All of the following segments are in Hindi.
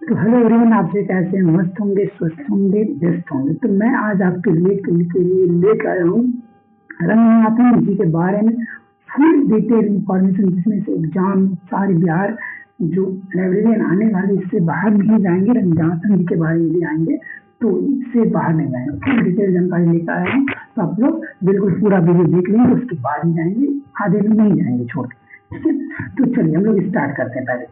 तो हेलो एवरीवन, आप से कैसे हैं? मस्त होंगे, स्वस्थ होंगे, व्यस्त होंगे। तो मैं आज आपके लिए लेकर आया हूँ रंगनाथन जी के बारे में फुल डिटेल इंफॉर्मेशन, जिसमें से एग्जाम सारे बिहार जो लाइब्रेरियन आने वाले इससे बाहर नहीं जाएंगे, रंगनाथन जी के बारे में भी आएंगे तो इससे बाहर नहीं जाएंगे। फुल डिटेल जानकारी लेकर आया हूँ, तो आप लोग बिल्कुल पूरा वीडियो देख लेंगे, उसके बाद ही जाएंगे, आधे में नहीं जाएंगे छोड़ के। ठीक है, तो चलिए हम लोग स्टार्ट करते हैं। पहले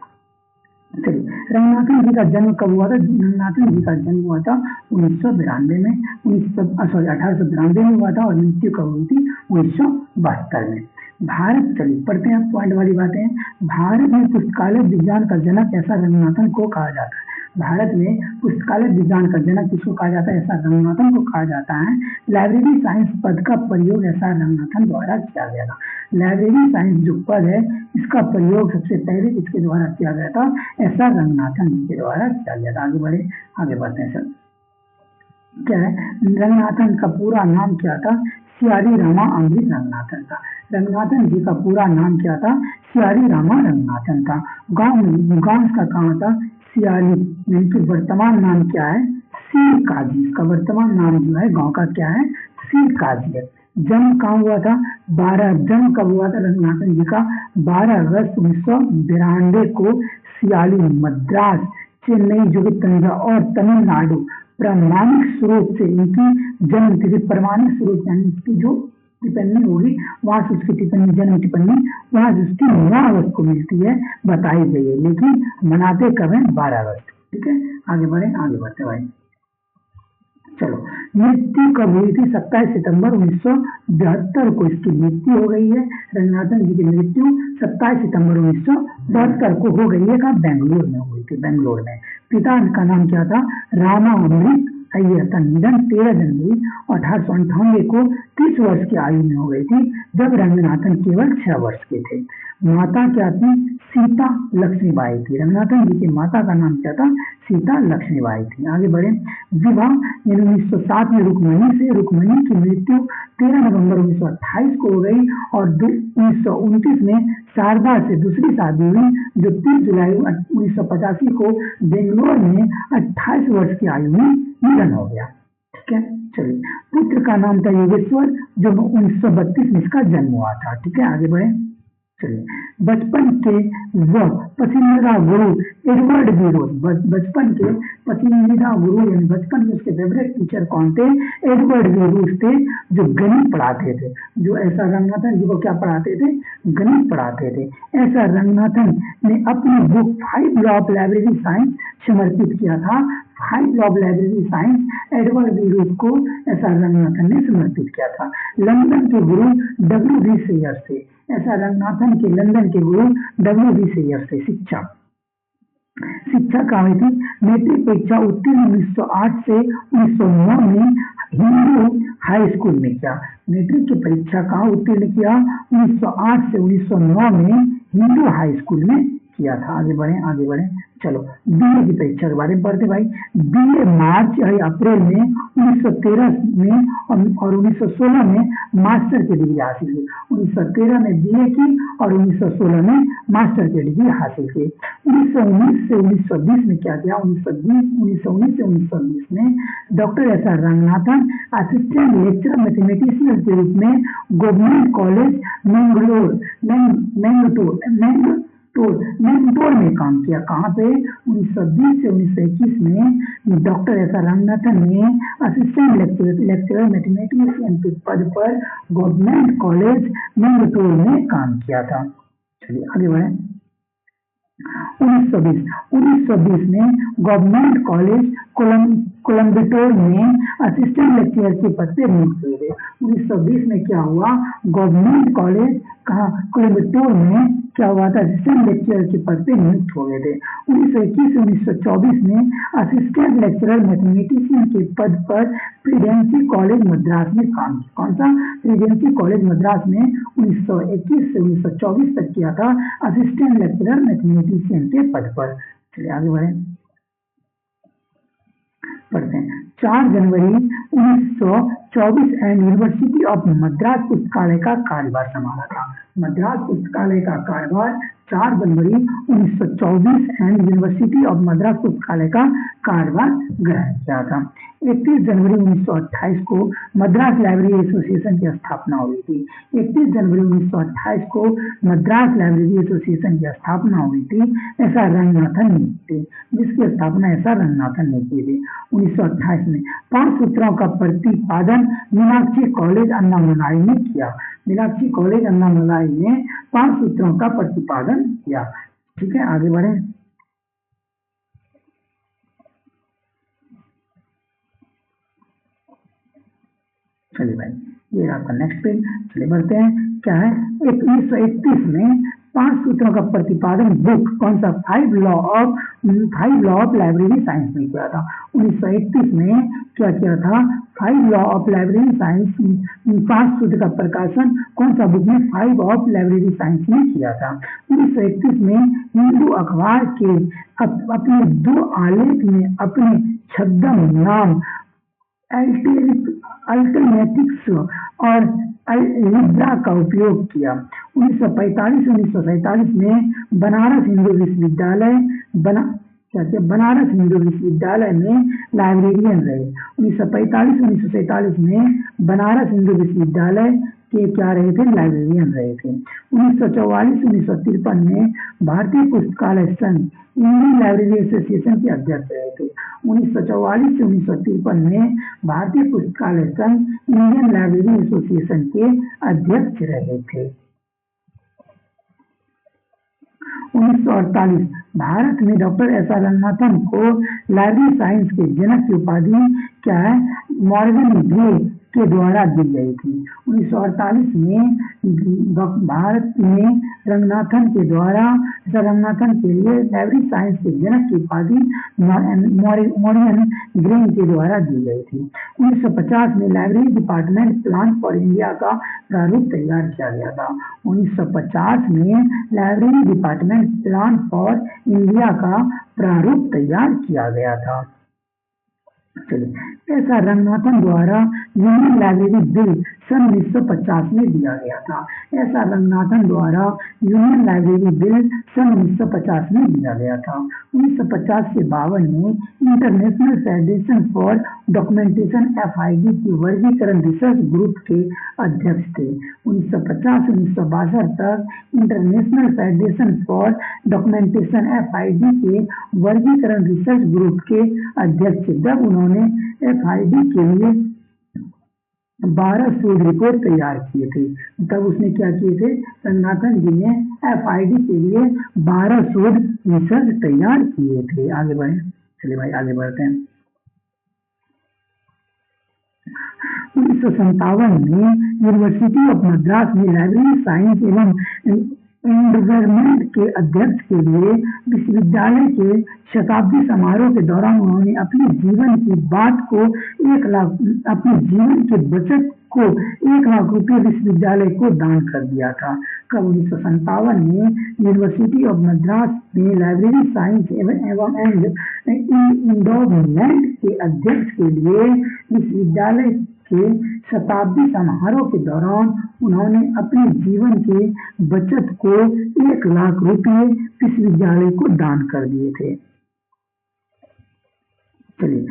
चलिए, रंगनाथन जी का जन्म कब हुआ था? रंगनाथन जी का जन्म हुआ था 1992 में, 1892 में हुआ था, और मृत्यु कब हुई थी? 1972 में। भारत, चलिए पढ़ते हैं पॉइंट वाली बातें। भारत में पुस्तकालय विज्ञान का जनक ऐसा रंगनाथन को कहा जाता है। भारत में पुस्तकालय विज्ञान का जनक किसको कहा जाता है? ऐसा रंगनाथन को कहा जाता है। लाइब्रेरी साइंस पद का प्रयोग ऐसा रंगनाथन द्वारा किया गया था। लाइब्रेरी साइंस जो पद है, इसका प्रयोग सबसे पहले किसके द्वारा किया गया था? ऐसा रंगनाथन जी के द्वारा किया गया था। आगे बढ़ते हैं सर। क्या है? रंगनाथन का पूरा नाम क्या था? सियारी रामा अमृत रंगनाथन था। रंगनाथन जी का पूरा नाम क्या था? सियारी रामा रंगनाथन था। गांव का कहाँ था? सियारी। इनकी वर्तमान नाम क्या है? सीरकाजी। इसका वर्तमान नाम जो है गांव का क्या है? सीरकाजी है। जन्म कहाँ हुआ था? जन्म कब हुआ था रंगनाथन जी का? 12 अगस्त 1992 को सियाली, मद्रास, चेन्नई जो कि तंजावुर और तमिलनाडु, प्रामाणिक स्रोत से इनकी जन्म तिथि, प्रामाणिक स्रोत यानी इसकी जो टिप्पणी होगी वहां से उसकी टिप्पणी, जन्म टिप्पणी वहां से उसकी 9 अगस्त को मिलती है, बताई गई है, लेकिन मनाते कब है? 12 अगस्त। ठीक है, आगे बढ़ते भाई। चलो, मृत्यु कब हुई थी? 27 सितंबर 1972 को इसकी मृत्यु हो गई है। रंगनाथन जी की मृत्यु 27 सितंबर 1972 को हो गई है। कहा? बेंगलोर में हुई थी, बेंगलोर में। पिता का नाम क्या था? रामा अमृत अय्यर था। निधन 13 जनवरी 1898 को 30 वर्ष की आयु में हो गई थी, जब रंगनाथन केवल 6 वर्ष के थे। माता क्या थी? सीता लक्ष्मीबाई थी। रंगनाथन जी की माता का नाम क्या था? सीता लक्ष्मीबाई थी। आगे बढ़े। विवाह 1907 में रुक्मणी की मृत्यु 13 नवंबर 1928 को हो गई, और 1929 में शारदा से दूसरी शादी हुई, जो 30 जुलाई 1985 को बेंगलोर में 28 वर्ष की आयु में निधन हो गया। ठीक है, चलिए। पुत्र का नाम था योगेश्वर, जो 1932 में इसका जन्म हुआ था। ठीक है, आगे बढ़े। चलिए, बचपन के वह पसंदीदा गुरु एडवर्ड बी रोज। बचपन के पसंदीदा गुरु यानी बचपन में उसके फेवरेट टीचर कौन थे? एडवर्ड बी रोज थे, जो गणित पढ़ाते थे। जो ऐसा रंगनाथन जी को क्या पढ़ाते थे? गणित पढ़ाते थे। ऐसा रंगनाथन ने अपनी book 5 law of library science समर्पित किया था। 5 law of library science Edward B Rose को ऐसा रंगनाथन ने समर्पित किया था। लंदन के गुरु W.B. सेयर थे। ऐसा रंगनाथन के लंदन के गुरु W.B. सेयर थे। शिक्षा कहाँ हुई थी? मैट्रिक परीक्षा उत्तीर्ण 1908 से 1909 में हिंदू हाई स्कूल में किया। मैट्रिक की परीक्षा कहाँ उत्तीर्ण किया? 1908 से 1909 में हिंदू हाई स्कूल में किया था। आगे बढ़े। चलो, बीए की परीक्षा के बारे में पढ़ते भाई। बीए मार्च या अप्रैल में 1913 में और 1916 में मास्टर की डिग्री हासिल की। 1913 में बीए की और 1916 में मास्टर की डिग्री हासिल की। 1919 से 1920 में क्या किया? 1919 से 1920 में doctor S R Ranganathan assistant lecturer mathematician के रूप में गवर्नमेंट कॉलेज मैंगलोर में काम किया। कहाँ पे? 1920 से 1921 में डॉक्टर एस आर रंगनाथन ने असिस्टेंट लेक्चरर मैथमेटिशियन के पद पर गवर्नमेंट कॉलेज मैंगलोर में काम किया था। चलिए आगे बढ़े। 1920 में गवर्नमेंट कॉलेज कोलम्बटोर में असिस्टेंट लेक्चरर के पद पे नियुक्त हुए थे। 1920 में क्या हुआ? गवर्नमेंट कॉलेज कहाँ? कोलम्बटोर में क्या हुआ था? असिस्टेंट लेक्चरर के पद पे नियुक्त हो गए थे। 1921 से 1924 में असिस्टेंट लेक्चरर मैथमेटिशियन के पद पर प्रेसिडेंसी कॉलेज मद्रास में काम किया। कौन सा? प्रेसिडेंसी कॉलेज मद्रास में 1921 से 1924 तक किया था, असिस्टेंट लेक्चरर मैथमेटिशियन के पद पर। चलिए आगे बढ़े, पढ़ते हैं। 4 जनवरी 1924 एंड यूनिवर्सिटी ऑफ मद्रास पुस्तकालय का कार्यभार संभाला था। मद्रास पुस्तकालय का कार्यभार 4 जनवरी 1924 एंड यूनिवर्सिटी ऑफ मद्रास पुस्तकालय का कार्यभार ग्रहण किया था। 31 जनवरी 1928 को मद्रास लाइब्रेरी एसोसिएशन की स्थापना हुई थी। 31 जनवरी 1928 को मद्रास लाइब्रेरी एसोसिएशन की स्थापना हुई थी। ऐसा रंगनाथन ने की, जिसकी स्थापना ऐसा रंगनाथन ने की थी 1928 में। 5 सूत्रों का प्रतिपादन मीनाक्षी कॉलेज अन्नामलाई ने किया। मीनाक्षी कॉलेज अन्नामलाई ने 5 सूत्रों का प्रतिपादन किया। ठीक है, आगे बढ़े। चलिए भाई, ये आपका नेक्स्ट पेज। चलिए बढ़ते हैं, क्या है 1931 में 5 सूत्रों का प्रतिपादन बुक कौन सा, 5 लॉ ऑफ लाइब्रेरी साइंस में किया था। 1931 में क्या किया था, 5 लॉ ऑफ लाइब्रेरी साइंस, 5 सूत्र का प्रकाशन कौन सा बुक में, 5 ऑफ लाइब्रेरी साइंस में किया था। 1931 में हिंदू अखबार के अपने 2 आलेख में अपने छद्म नाम अल्टरनेटिक्स और लिब्रा का उपयोग किया। 1945-1947 में बनारस हिंदू विश्वविद्यालय बनारस हिंदू विश्वविद्यालय में लाइब्रेरियन रहे। 1945-1947 में बनारस हिंदू विश्वविद्यालय के क्या रहे थे, लाइब्रेरियन रहे थे। 1944-1953 में भारतीय पुस्तकालय संघ इंडियन लाइब्रेरी एसोसिएशन के अध्यक्ष रहे थे। 1944 से 1953 में भारतीय पुस्तकालय संघ इंडियन लाइब्रेरी एसोसिएशन के अध्यक्ष रहे थे। 1948 भारत में डॉक्टर एस आर रंगनाथन को लाइब्रेरी साइंस के जनक की उपाधि क्या है, मॉर्गन ग्रे के द्वारा दी गई थी। 1948 में भारत में रंगनाथन के द्वारा रंगनाथन के लिए लाइब्रेरी साइंस के जनक की उपाधि मॉर्गन ग्रे के द्वारा दी गई थी। 1950 में library department plan for India का प्रारूप तैयार किया गया था। 1950 में library department plan for India का प्रारूप तैयार किया गया था। चलिए, ऐसा रंगनाथन द्वारा यूनियन लाइब्रेरी बिल सन 1950 में दिया गया था। ऐसा रंगनाथन द्वारा यूनियन लाइब्रेरी बिल सन 1950 में दिया गया था। 1950 से 52 में international federation for documentation FID की वर्गीकरण रिसर्च ग्रुप के अध्यक्ष थे। 1950 से 1962 तक international federation for documentation FID के वर्गीकरण रिसर्च ग्रुप के अध्यक्ष। जब उन्होंने FID के लिए 12 शोध रिपोर्ट तैयार किए थे, तब उसने क्या किए थे, रंगनाथन जी ने FID के लिए 12 शोध रिसर्च तैयार किए थे। आगे बढ़े, चलिए भाई आगे बढ़ते हैं। 1957 में यूनिवर्सिटी ऑफ मद्रास में लाइब्रेरी साइंस एवं एनवायरनमेंट के अध्यक्ष के लिए विश्वविद्यालय के शताब्दी समारोह के दौरान उन्होंने अपने जीवन की बात को 1 लाख अपने जीवन के बचत को 1 लाख रुपये विश्वविद्यालय को दान कर दिया था। कब 1957 में यूनिवर्सिटी ऑफ मद्रास में लाइब्रेरी साइंस एवं एंडोवमेंट के अध्यक्ष के लिए विश्वविद्यालय के शताब्दी समारोह के दौरान उन्होंने अपने जीवन के बचत को 1 लाख रुपये विश्वविद्यालय को दान कर दिए थे। चलिए,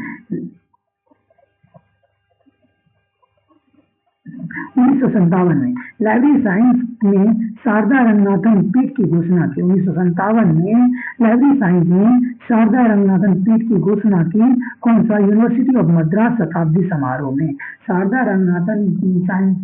1957 में लाइब्रेरी साइंस में शारदा रंगनाथन पीठ की घोषणा की। 1957 में लाइब्रेरी साइंस में शारदा रंगनाथन पीठ की घोषणा की। कौन सा, यूनिवर्सिटी ऑफ मद्रास शताब्दी समारोह में शारदा रंगनाथन साइंस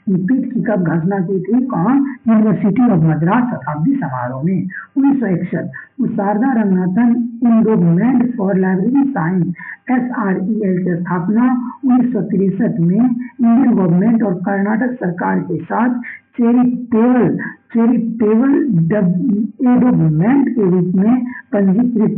पीठ की कब घोषणा की थी, कहाँ, यूनिवर्सिटी ऑफ मद्रास शताब्दी समारोह में। 1961 Sarada Ranganathan endowment for library science SREL की स्थापना। 1963 में इंडियन गवर्नमेंट और कर्नाटक सरकार के साथ चैरिटेबल एंडोवमेंट के रूप में पंजीकृत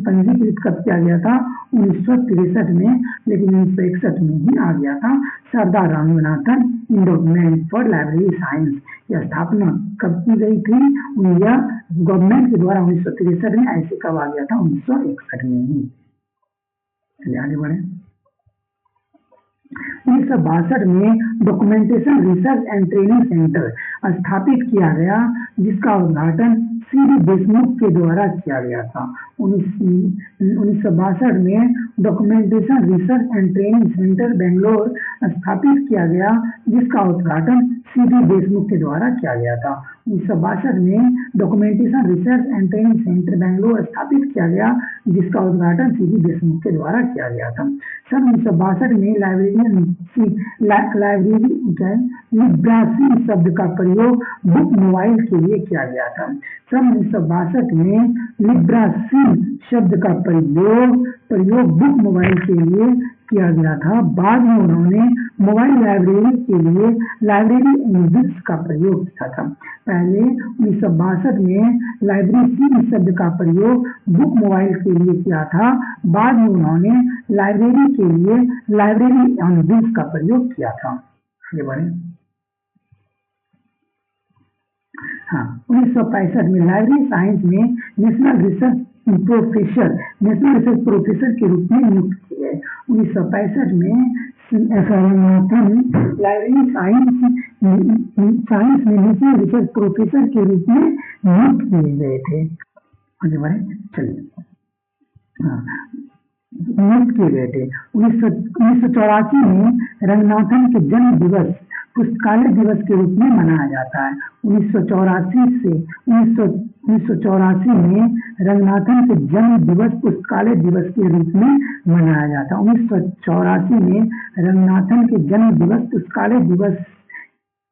कब किया गया था, 1963 में, लेकिन 1961 में ही आ गया था। Sarada Ranganathan endowment for library science की स्थापना कब की गई थी, इंडिया गवर्नमेंट के द्वारा 1963 में। ऐसे कब आ गया था, 1961 में ही। चलिए आगे बढ़े। 1962 में documentation research and training centre स्थापित किया गया, जिसका उद्घाटन सीडी देशमुख के द्वारा किया गया था। 1962 में documentation research and training centre Bangalore स्थापित किया गया, जिसका उद्घाटन सीडी देशमुख के द्वारा किया गया था। 1962 में documentation research and training centre Bangalore स्थापित किया गया, जिसका उद्घाटन सीडी देशमुख के द्वारा किया गया था। सन 1962 में लिब्रासिन शब्द का प्रयोग बुक मोबाइल के लिए किया गया था। सन 1962 में लिब्रासिन शब्द का प्रयोग बुक मोबाइल के लिए किया गया था। बाद में उन्होंने मोबाइल लाइब्रेरी के लिए लाइब्रेरी इंग्लिश का प्रयोग किया था। पहले 1962 में लाइब्रेरी शब्द का प्रयोग बुक मोबाइल के लिए किया था। बाद में उन्होंने लाइब्रेरी के लिए लाइब्रेरी इंग्लिश का प्रयोग किया था। आगे बढ़े। हाँ, 1965 में लाइब्रेरी साइंस में नेशनल रिसर्च प्रोफेसर के रूप में नियुक्त किए गए। 1965 में लाइब्रेरी साइंस में नेशनल रिसर्च प्रोफेसर के रूप में नियुक्त किए गए थे। आगे बढ़े, चलिए। नियुक्त किए गए थे। 1984 में रंगनाथन के जन्म दिवस पुस्तकालय दिवस के रूप में मनाया जाता है। 1984 में रंगनाथन के जन्म दिवस पुस्तकालय दिवस के रूप में मनाया जाता है। 1984 में रंगनाथन के जन्म दिवस पुस्तकालय दिवस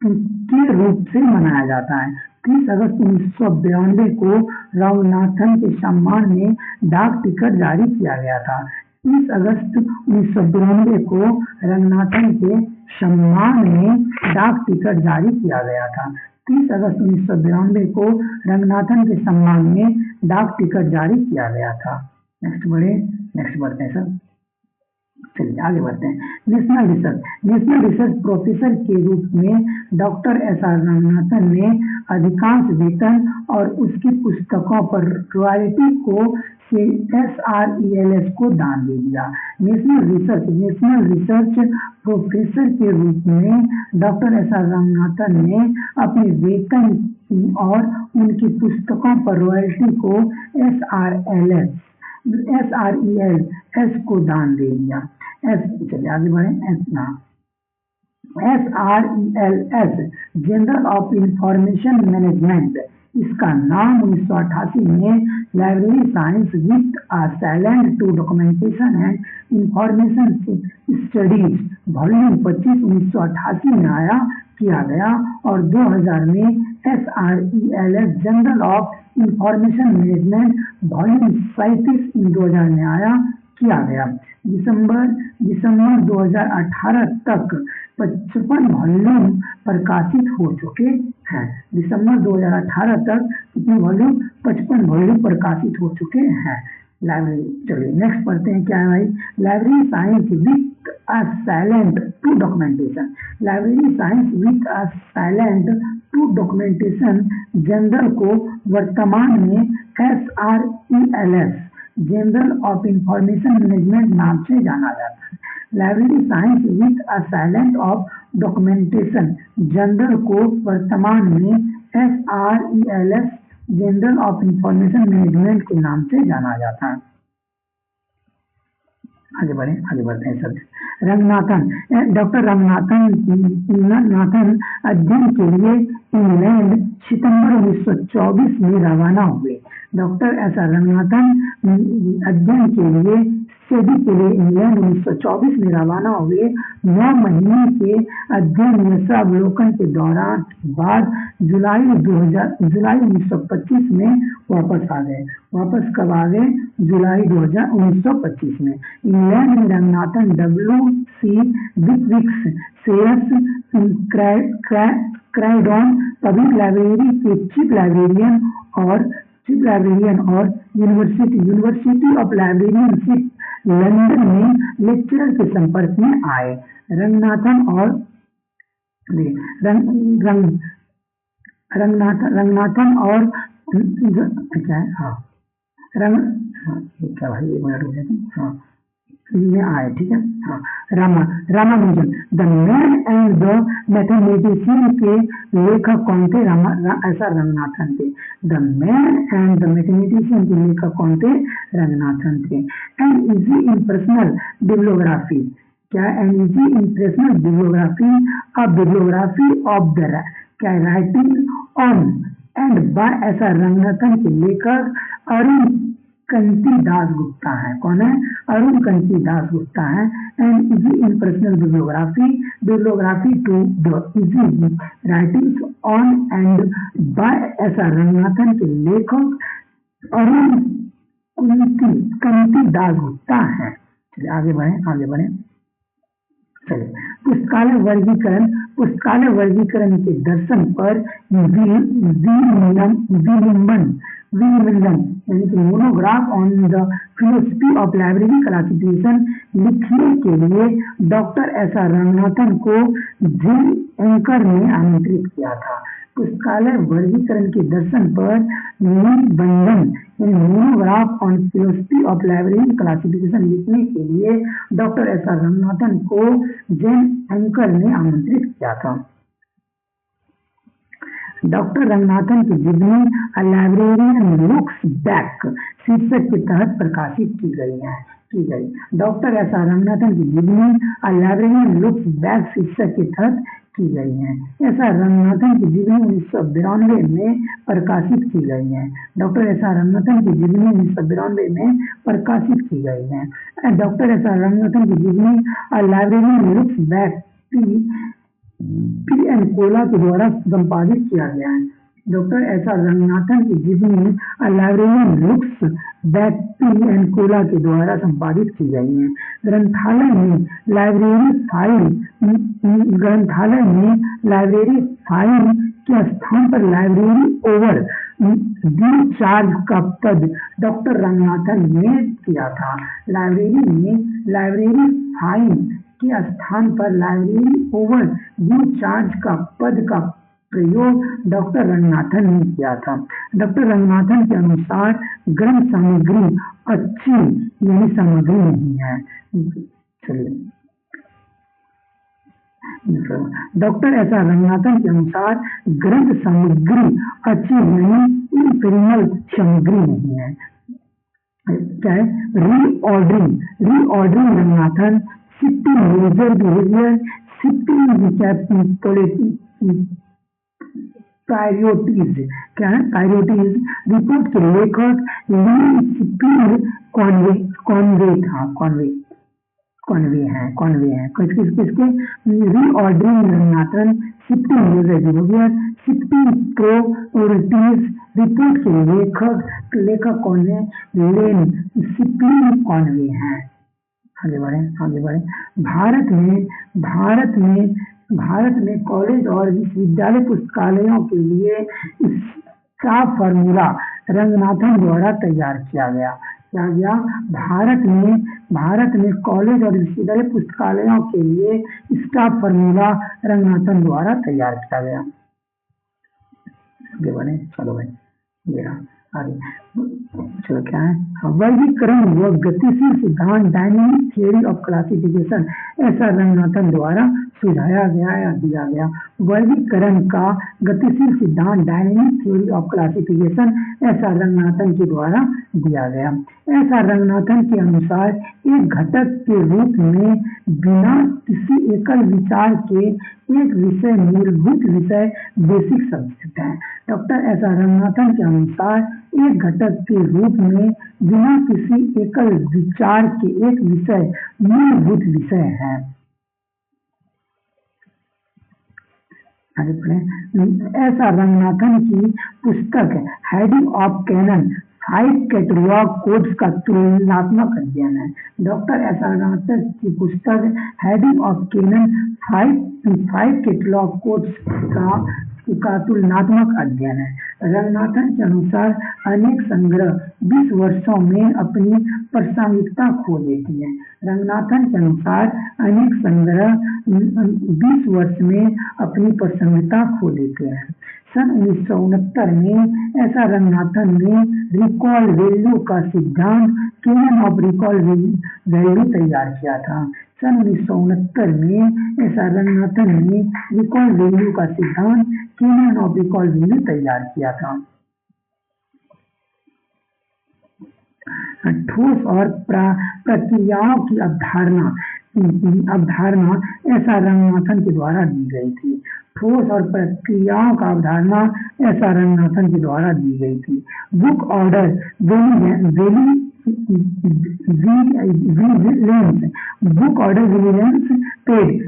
के रूप से मनाया जाता है। 30 अगस्त 1992 को रंगनाथन के सम्मान में डाक टिकट जारी किया गया था। 30 अगस्त 1992 को रंगनाथन के सम्मान में डाक टिकट जारी किया गया था। 30 अगस्त 1992 को रंगनाथन के सम्मान में डाक टिकट जारी किया गया था। नेक्स्ट बढ़ते हैं सर। चलिए आगे बढ़ते हैं। नेशनल रिसर्च प्रोफेसर के रूप में डॉक्टर एस.आर. रंगनाथन ने अधिकांश वेतन और उसकी पुस्तकों पर रॉयल्टी को SRELS को दान दे दिया। नेशनल रिसर्च प्रोफेसर के रूप में डॉक्टर एस.आर. रंगनाथन ने अपने वेतन और उनकी पुस्तकों पर रॉयल्टी को SRELS को दान दे दिया। चलिए आगे बढ़े। SRELS journal of information management, इसका नाम 1988 में library science with a slant to documentation and information studies volume 25 1988 में किया गया और 2000 में SRELS journal of information management volume 37 2000 में किया गया। दिसंबर 2018 तक 55 वॉल्यूम प्रकाशित हो चुके हैं। दिसंबर 2018 तक कितने वॉल्यूम? 55 वॉल्यूम प्रकाशित हो चुके हैं। लाइब्रेरी, चलिए नेक्स्ट पढ़ते हैं। क्या है भाई? Library science with a silent to documentation. Journal science with a silent to डॉक्यूमेंटेशन जनरल को वर्तमान में SRELS journal of information management नाम से जाना जाता है। Library science with a slant of documentation general को वर्तमान में SRELS journal of information management के नाम से जाना जाता है। आगे बढ़ते हैं सर। डॉक्टर रंगनाथन अध्ययन के लिए इंग्लैंड सितंबर 1924 में रवाना हुए। Doctor SR. रंगनाथन अध्ययन के लिए इंग्लैंड 1924 में रवाना हुए। 9 महीने के अध्ययन अवलोकन के दौरान बाद जुलाई 1925 में वापस आ गए। वापस कब आ गए? जुलाई 1925 में। इंग्लैंड में रंगनाथन WC विकविक्स सेयर्स क्राइडॉन पब्लिक लाइब्रेरी के चीफ लाइब्रेरियन और यूनिवर्सिटी ऑफ लाइब्रेरियनशिप लंदन में लेक्चरर के संपर्क में आए। रंगनाथन और क्या है? में आए, ठीक है। हाँ, Ramanujan, the man and the mathematician के लेखक कौन थे? ऐसा रंगनाथन थे। The man and the mathematician के लेखक कौन थे? रंगनाथन थे। एंड इजी इम्पर्सनल बिब्लियोग्राफी, क्या? And easy impressional bibliography, a bibliography of the क्या राइटिंग ऑन एंड बाय ऐसा रंगनाथन के लेखक अरुण कंती दास गुप्ता है। कौन है? अरुण कंती दास गुप्ता है। And easy impersonal bibliography to the easy writings on and by ऐसा रंगनाथन के लेखक अरुण कंती दास गुप्ता है। चलिए आगे बढ़े। चलिए, पुस्तकालय वर्गीकरण के दर्शन पर विलियम यानी कि monograph on the philosophy of library classification लिखने के लिए डॉक्टर एस आर रंगनाथन को जिल एंकर ने आमंत्रित किया था। पुस्तकालय वर्गीकरण के दर्शन पर निबंधन monograph on philosophy of library classification लिखने के लिए डॉक्टर एस आर रंगनाथन को जेन एंकर ने आमंत्रित किया था। डॉक्टर रंगनाथन की जीवनी अ लाइब्रेरियन लुक्स बैक शीर्षक के तहत प्रकाशित की गई। डॉक्टर एस आर रंगनाथन की जीवनी अ लाइब्रेरियन लुक्स बैक शीर्षक के तहत की गई है। एस आर रंगनाथन की जीवनी 1992 में प्रकाशित की गई है। डॉक्टर एस आर रंगनाथन की जीवनी 1992 में प्रकाशित की गई है। डॉक्टर एस आर रंगनाथन की जीवनी a librarian looks back P N Kaula के द्वारा संपादित किया गया है। डॉक्टर एस आर रंगनाथन की जीवनी a librarian looks back P N Kaula के द्वारा संपादित की गई है। ग्रंथालय में लाइब्रेरी फाइल के स्थान पर लाइब्रेरी ओवर ड्यू चार्ज का पद डॉक्टर रंगनाथन ने किया था। लाइब्रेरी में लाइब्रेरी फाइल के स्थान पर लाइब्रेरी ओवर ड्यू चार्ज का पद का प्रयोग डॉक्टर रंगनाथन ने किया था। डॉक्टर रंगनाथन के अनुसार ग्रंथ सामग्री अच्छी यानी सामग्री नहीं है। चलिए, डॉक्टर एस आर रंगनाथन के अनुसार ग्रंथ सामग्री अच्छी यानी इंफीरियल सामग्री नहीं है। क्या है? Reordering Ranganathan, shifting user behaviour, shifting priorities, क्या है? प्रायोरिटीज रिपोर्ट के लेखक कॉन्वे है। किसके? Reordering Ranganathan, shifting user behaviour, shifting priorities report के लेखक कौन है? लेन शिफ्टिंग कॉन्वे है। आगे बढ़े। भारत में कॉलेज और विश्वविद्यालय पुस्तकालयों के लिए इसका फॉर्मूला रंगनाथन द्वारा तैयार किया गया। भारत में कॉलेज और विश्वविद्यालय पुस्तकालयों के लिए इसका फॉर्मूला रंगनाथन द्वारा तैयार किया गया। आगे बढ़े, चलो भाई, ये आगे चलो क्या है? वर्गीकरण व गतिशील सिद्धांत डायनेमिक थियोरी ऑफ क्लासिफिकेशन ऐसा रंगनाथन द्वारा सुझाया गया या दिया गया। वर्गीकरण का गतिशील सिद्धांत डायनेमिक थ्योरी ऑफ क्लासिफिकेशन ऐसा रंगनाथन के द्वारा दिया गया। ऐसा रंगनाथन के अनुसार एक घटक के रूप में बिना किसी एकल विचार के एक विषय मूलभूत विषय बेसिक सब्जेक्ट है। डॉक्टर एस आर रंगनाथन के अनुसार एक घटक के रूप में बिना किसी एकल विचार के एक विषय मूलभूत विषय है। ऐसा रंगनाथन की पुस्तक heading of canon 5 catalogue codes का तुलनात्मक अध्ययन है। डॉक्टर एस आर रंगनाथन की पुस्तक heading of canon 5 catalogue codes का तुलनात्मक अध्ययन है। रंगनाथन के अनुसार अनेक संग्रह 20 वर्षों में अपनी प्रासंगिकता खो देती है। रंगनाथन के अनुसार अनेक संग्रह 20 वर्ष में अपनी प्रासंगिकता खो देते हैं। सन 1969 में ऐसा रंगनाथन ने रिकॉल वैल्यू का सिद्धांत कैनन ऑफ रिकॉल वैल्यू तैयार किया था। सन 1969 में ऐसा रंगनाथन ने रिकॉल वैल्यू का सिद्धांत कैनन ऑफ रिकॉल वैल्यू तैयार किया था। ठोस और प्रक्रियाओं की अवधारणा ऐसा रंगनाथन के द्वारा दी गई थी। ठोस और प्रक्रियाओं का अवधारणा ऐसा रंगनाथन के द्वारा दी गई थी। Book order book order vigilance paid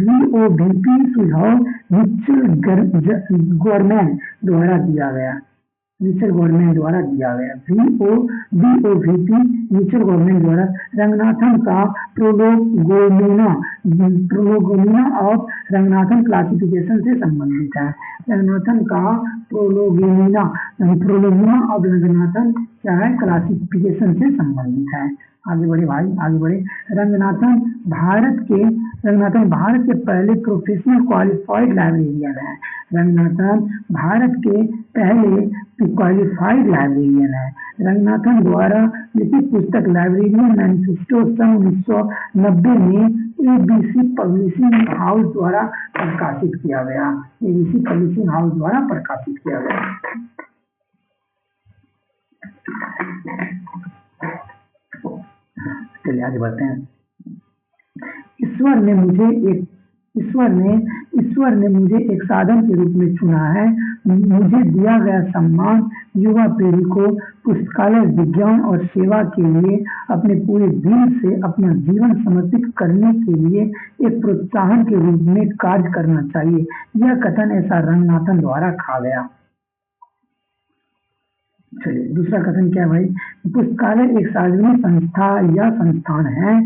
VOVP सुझाव मिचेल गवर्नमेंट द्वारा दिया गया। VOVP मिचेल गवर्नमेंट द्वारा रंगनाथन का प्रोलोगोमिना ऑफ रंगनाथन क्लासिफिकेशन से संबंधित है। रंगनाथन का प्रोलोगोमिना ऑफ रंगनाथन क्या है, क्लासिफिकेशन से संबंधित है। आगे बढ़े भाई, आगे बढ़े। रंगनाथन भारत के पहले प्रोफेशनल क्वालिफाइड लाइब्रेरियन है। रंगनाथन भारत के पहले क्वालिफाइड लाइब्रेरियन है। रंगनाथन द्वारा लिखित पुस्तक लाइब्रेरियन मैनिफेस्टो सन 1990 में ABC पब्लिशिंग हाउस द्वारा प्रकाशित किया गया। ABC पब्लिशिंग हाउस द्वारा प्रकाशित किया गया। चलिए आगे बढ़ते हैं। ईश्वर ने मुझे एक साधन के रूप में चुना है। मुझे दिया गया सम्मान युवा पीढ़ी को पुस्तकालय विज्ञान और सेवा के लिए अपने पूरे दिल से अपना जीवन समर्पित करने के लिए एक प्रोत्साहन के रूप में कार्य करना चाहिए। यह कथन ऐसा रंगनाथन द्वारा कहा गया। चलिए दूसरा कथन क्या है भाई, पुस्तकालय एक सार्वजनिक संस्था या संस्थान है,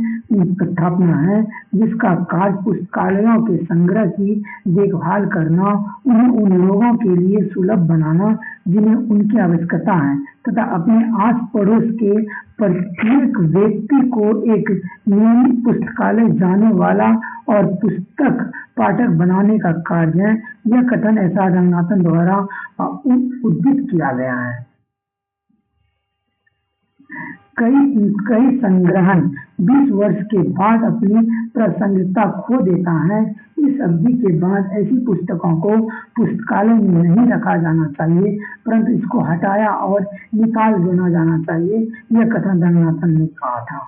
स्थापना है जिसका कार्य पुस्तकालयों के संग्रह की देखभाल करना, उन्हें उन लोगों के लिए सुलभ बनाना जिन्हें उनकी आवश्यकता है तथा अपने आस पड़ोस के प्रत्येक व्यक्ति को एक नियमित पुस्तकालय जाने वाला और पुस्तक पाठक बनाने का कार्य है। यह कथन ऐसा रंगनाथन द्वारा उद्धृत किया गया है। कई संग्रहण 20 वर्ष के बाद अपनी प्रासंगिकता खो देता है। इस अवधि के बाद ऐसी पुस्तकों को पुस्तकालय में नहीं रखा जाना चाहिए परंतु इसको हटाया और निकाल देना जाना चाहिए। यह कथन रंगनाथन ने कहा था।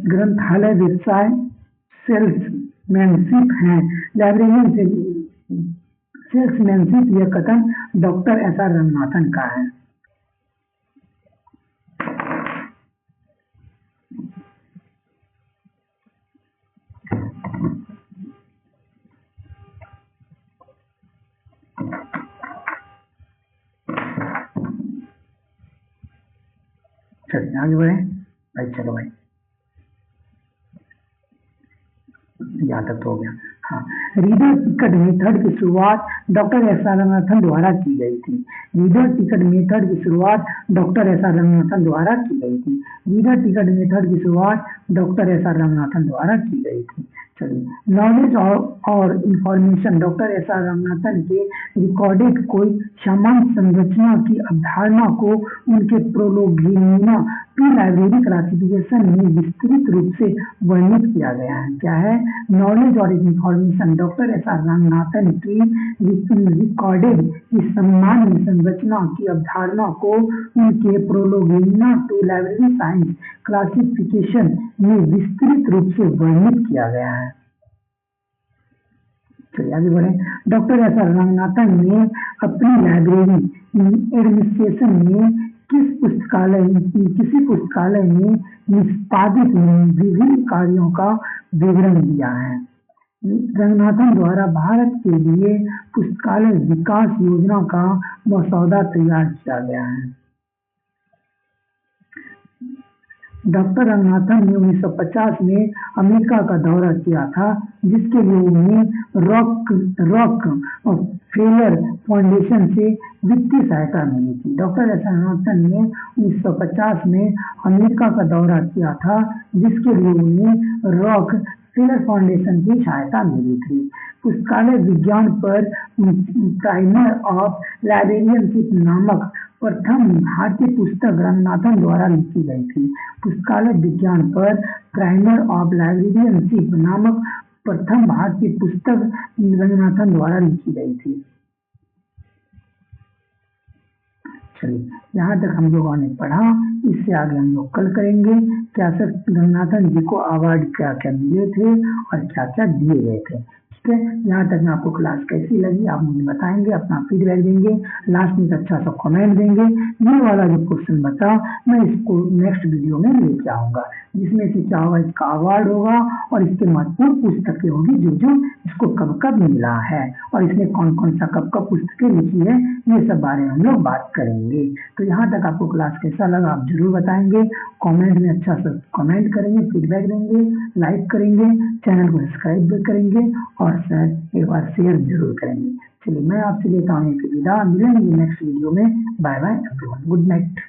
ग्रंथालय व्यवसाय सेल्समैनशिप है, लाइब्रेरियन से सेल्समैनशिप। यह कथन डॉक्टर एस.आर. रंगनाथन का है। चलिए आगे बढ़े भाई। चलो भाई, यहाँ तक तो हो गया। हाँ, रीडर टिकट मेथड की शुरुआत डॉक्टर एस.आर. रंगनाथन द्वारा की गई थी। रीडर टिकट मेथड की शुरुआत डॉक्टर एस.आर. रंगनाथन द्वारा की गई थी। रीडर टिकट मेथड की शुरुआत डॉक्टर एस.आर. रंगनाथन द्वारा की गई थी। चलिए, नॉलेज और इंफॉर्मेशन डॉक्टर एस.आर. रंगनाथन के रिकॉर्डेड कोई सामान्य संरचना की अवधारणा को उनके प्रोलोगोमिना टू लाइब्रेरी क्लासिफिकेशन में विस्तृत रूप से वर्णित किया गया है। क्या है? नॉलेज और इंफॉर्मेशन डॉक्टर एस.आर. रंगनाथन की रिकॉर्डेड की सामान्य संरचना की अवधारणा को उनके प्रोलोगोमिना टू लाइब्रेरी साइंस क्लासिफिकेशन में विस्तृत रूप से वर्णित किया गया है। चलिए आगे बढ़े। Doctor SR. रंगनाथन ने अपनी लाइब्रेरी एडमिनिस्ट्रेशन में किसी पुस्तकालय में निष्पादित विभिन्न कार्यों का विवरण दिया है। रंगनाथन द्वारा भारत के लिए पुस्तकालय विकास योजना का मसौदा तैयार किया गया है। डॉक्टर रंगनाथन ने 1950 में अमेरिका का दौरा किया था जिसके लिए उन्हें रॉक फेलर फाउंडेशन से वित्तीय सहायता मिली थी। Doctor SR. रंगनाथन ने 1950 में अमेरिका का दौरा किया था जिसके लिए उन्हें रॉक टेलर फाउंडेशन की सहायता मिली थी। पुस्तकालय विज्ञान पर प्राइमर ऑफ लाइब्रेरियनशिप नामक प्रथम भारतीय पुस्तक रंगनाथन द्वारा लिखी गई थी। पुस्तकालय विज्ञान पर प्राइमर ऑफ लाइब्रेरियनशिप नामक प्रथम भारतीय पुस्तक रंगनाथन द्वारा लिखी गई थी। चलिए, यहाँ तक हम लोगों ने पढ़ा। इससे आगे हम लोग कल करेंगे क्या सर रंगनाथन जी को अवार्ड क्या क्या मिले थे और क्या क्या दिए गए थे। ठीक है, यहाँ तक में आपको क्लास कैसी लगी आप मुझे बताएंगे, अपना फीडबैक देंगे, लास्ट में अच्छा सा कमेंट देंगे। ये वाला जो क्वेश्चन बचा मैं इसको नेक्स्ट वीडियो में लेके आऊंगा, जिसमें से क्या होगा, इसका अवार्ड होगा और इसके महत्वपूर्ण पुस्तकें होगी जो जो इसको कब कब मिला है और इसने कौन कौन सा कब कब पुस्तकें लिखी है, ये सब बारे में हम लोग बात करेंगे। तो यहाँ तक आपको क्लास कैसा लगा आप जरूर बताएंगे, कमेंट में अच्छा सा कमेंट करेंगे, फीडबैक देंगे, लाइक करेंगे, चैनल को सब्सक्राइब भी करेंगे और शायद एक बार शेयर जरूर करेंगे। चलिए, मैं आपसे लेता हूँ एक विदा, मिलेंगे नेक्स्ट वीडियो में। Bye bye everyone, good night.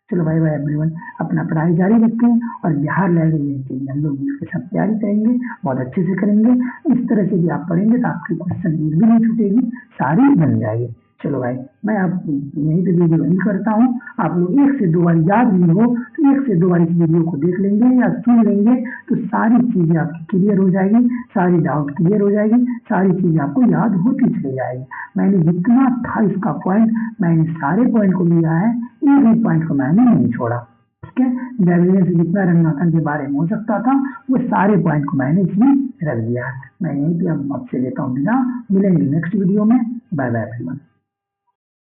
चलो बाय बाय एवरीवन, अपना पढ़ाई जारी रखें और बिहार लाइब्रेरी के लिए हम लोग इसके साथ तैयारी करेंगे, बहुत अच्छे से करेंगे। इस तरह से भी आप पढ़ेंगे तो आपकी क्वेश्चन एक भी नहीं छूटेगी, सारी बन जाएगी। चलो भाई, मैं आप यहीं पे वीडियो नहीं करता हूँ, आप लोग एक से दो बार याद नहीं हो तो एक से दो बार इस वीडियो को देख लेंगे या सुन लेंगे तो सारी चीजें आपकी क्लियर हो जाएगी, सारी डाउट क्लियर हो जाएगी, सारी चीजें आपको याद होती चली जाएगी। मैंने जितना था इसका पॉइंट, मैंने सारे पॉइंट को लिया है, एक भी पॉइंट को मैंने नहीं छोड़ा। ठीक है, लाइब्रेरियन से जितना रंगनाथन के बारे में हो सकता था वो सारे पॉइंट को मैंने इसमें रख दिया। मैं यहीं पे आपसे लेता हूँ बिना, मिलेंगे नेक्स्ट वीडियो में। Bye bye everyone.